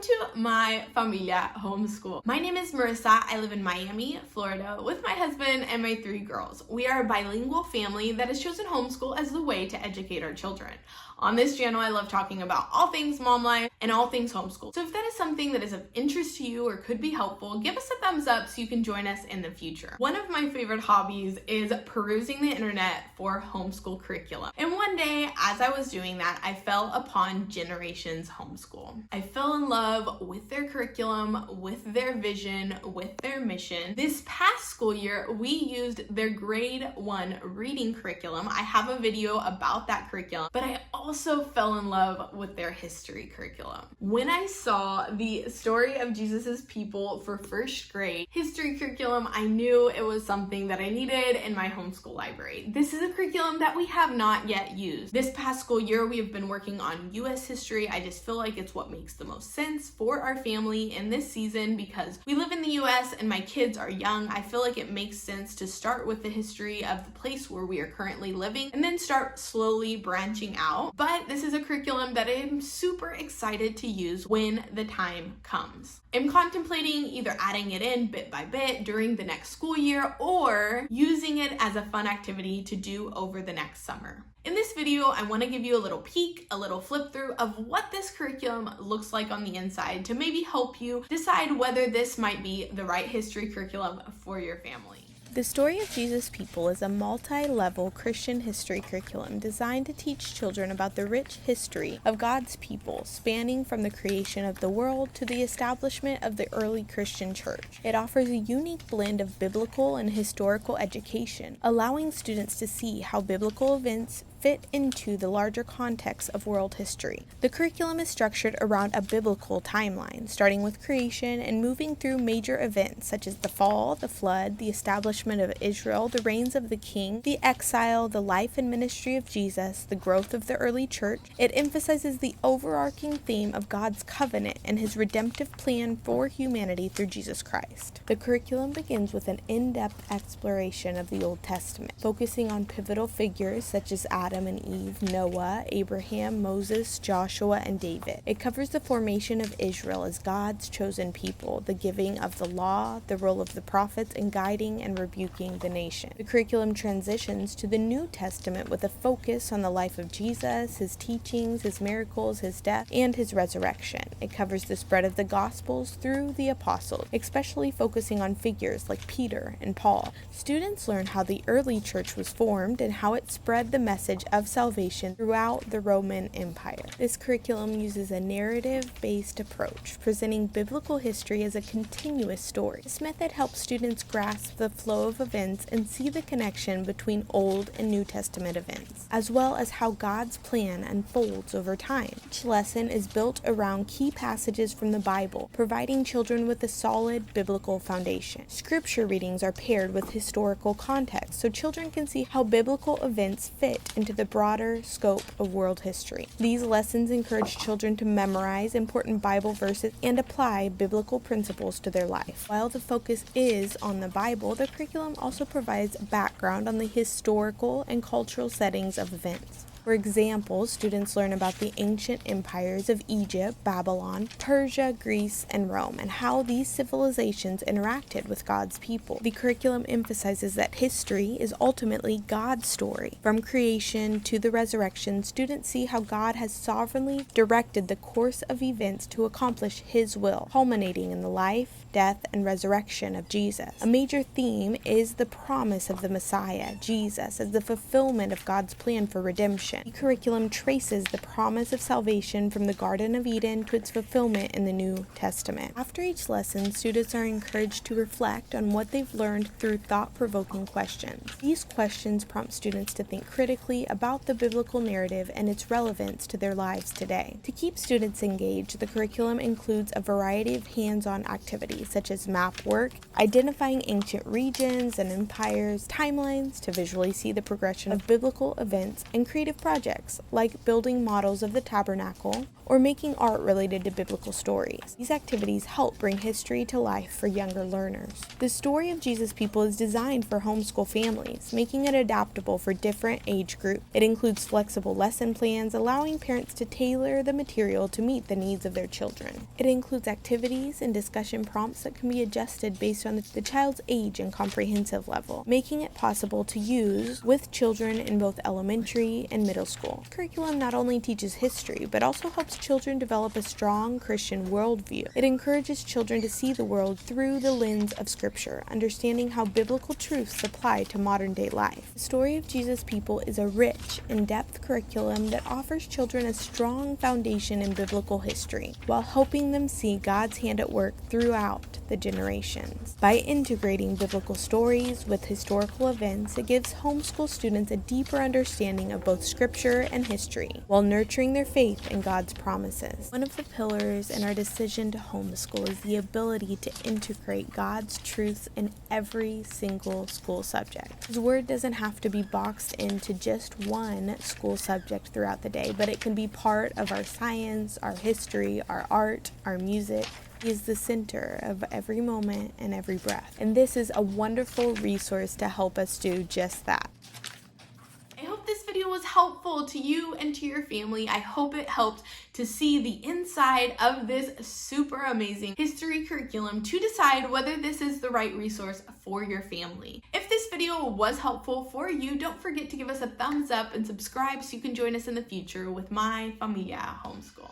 to my familia homeschool. My name is Marissa. I live in Miami, Florida with my husband and my 3 girls. We are a bilingual family that has chosen homeschool as the way to educate our children. On this channel, I love talking about all things mom life and all things homeschool. So if that is something that is of interest to you or could be helpful, give us a thumbs up so you can join us in the future. One of my favorite hobbies is perusing the internet for homeschool curriculum. And one day, as I was doing that, I fell upon Generations Homeschool. I fell in love with their curriculum, with their vision, with their mission. This past school year, we used their grade 1 reading curriculum. I have a video about that curriculum, but I also fell in love with their history curriculum. When I saw the story of Jesus's people for first grade history curriculum, I knew it was something that I needed in my homeschool library. This is a curriculum that we have not yet used. This past school year, we have been working on U.S. history. I just feel like it's what makes the most sense for our family in this season because we live in the U.S. and my kids are young. I feel like it makes sense to start with the history of the place where we are currently living and then start slowly branching out. But this is a curriculum that I'm super excited to use when the time comes. I'm contemplating either adding it in bit by bit during the next school year or using it as a fun activity to do over the next summer. In this video, I want to give you a little peek, a little flip through of what this curriculum looks like on the inside to maybe help you decide whether this might be the right history curriculum for your family. The Story of Jesus' People is a multi-level Christian history curriculum designed to teach children about the rich history of God's people, spanning from the creation of the world to the establishment of the early Christian church. It offers a unique blend of biblical and historical education, allowing students to see how biblical events fit into the larger context of world history. The curriculum is structured around a biblical timeline, starting with creation and moving through major events such as the fall, the flood, the establishment of Israel, the reigns of the king, the exile, the life and ministry of Jesus, the growth of the early church. It emphasizes the overarching theme of God's covenant and his redemptive plan for humanity through Jesus Christ. The curriculum begins with an in-depth exploration of the Old Testament, focusing on pivotal figures such as Adam and Eve, Noah, Abraham, Moses, Joshua, and David. It covers the formation of Israel as God's chosen people, the giving of the law, the role of the prophets in guiding and rebuking the nation. The curriculum transitions to the New Testament with a focus on the life of Jesus, his teachings, his miracles, his death, and his resurrection. It covers the spread of the Gospels through the apostles, especially focusing on figures like Peter and Paul. Students learn how the early church was formed and how it spread the message of salvation throughout the Roman Empire. This curriculum uses a narrative-based approach, presenting biblical history as a continuous story. This method helps students grasp the flow of events and see the connection between Old and New Testament events, as well as how God's plan unfolds over time. Each lesson is built around key passages from the Bible, providing children with a solid biblical foundation. Scripture readings are paired with historical context, so children can see how biblical events fit into the broader scope of world history. These lessons encourage children to memorize important Bible verses and apply biblical principles to their life. While the focus is on the Bible, the curriculum also provides background on the historical and cultural settings of events. For example, students learn about the ancient empires of Egypt, Babylon, Persia, Greece, and Rome, and how these civilizations interacted with God's people. The curriculum emphasizes that history is ultimately God's story. From creation to the resurrection, students see how God has sovereignly directed the course of events to accomplish his will, culminating in the life, death, and resurrection of Jesus. A major theme is the promise of the Messiah, Jesus, as the fulfillment of God's plan for redemption. The curriculum traces the promise of salvation from the Garden of Eden to its fulfillment in the New Testament. After each lesson, students are encouraged to reflect on what they've learned through thought-provoking questions. These questions prompt students to think critically about the biblical narrative and its relevance to their lives today. To keep students engaged, the curriculum includes a variety of hands-on activities such as map work, identifying ancient regions and empires, timelines to visually see the progression of biblical events, and creative projects like building models of the tabernacle or making art related to biblical stories. These activities help bring history to life for younger learners. The story of Jesus People is designed for homeschool families, making it adaptable for different age groups. It includes flexible lesson plans, allowing parents to tailor the material to meet the needs of their children. It includes activities and discussion prompts that can be adjusted based on the child's age and comprehensive level, making it possible to use with children in both elementary and middle school. Curriculum not only teaches history, but also helps children develop a strong Christian worldview. It encourages children to see the world through the lens of Scripture, understanding how biblical truths apply to modern-day life. The story of Jesus People is a rich, in-depth curriculum that offers children a strong foundation in biblical history, while helping them see God's hand at work throughout the generations. By integrating biblical stories with historical events, it gives homeschool students a deeper understanding of both Scripture and history, while nurturing their faith in God's promises. One of the pillars in our decision to homeschool is the ability to integrate God's truths in every single school subject. His word doesn't have to be boxed into just one school subject throughout the day, but it can be part of our science, our history, our art, our music. He is the center of every moment and every breath. And this is a wonderful resource to help us do just that. I hope this video was helpful to you and to your family. I hope it helped to see the inside of this super amazing history curriculum to decide whether this is the right resource for your family. If this video was helpful for you, don't forget to give us a thumbs up and subscribe so you can join us in the future with My Familia Homeschool.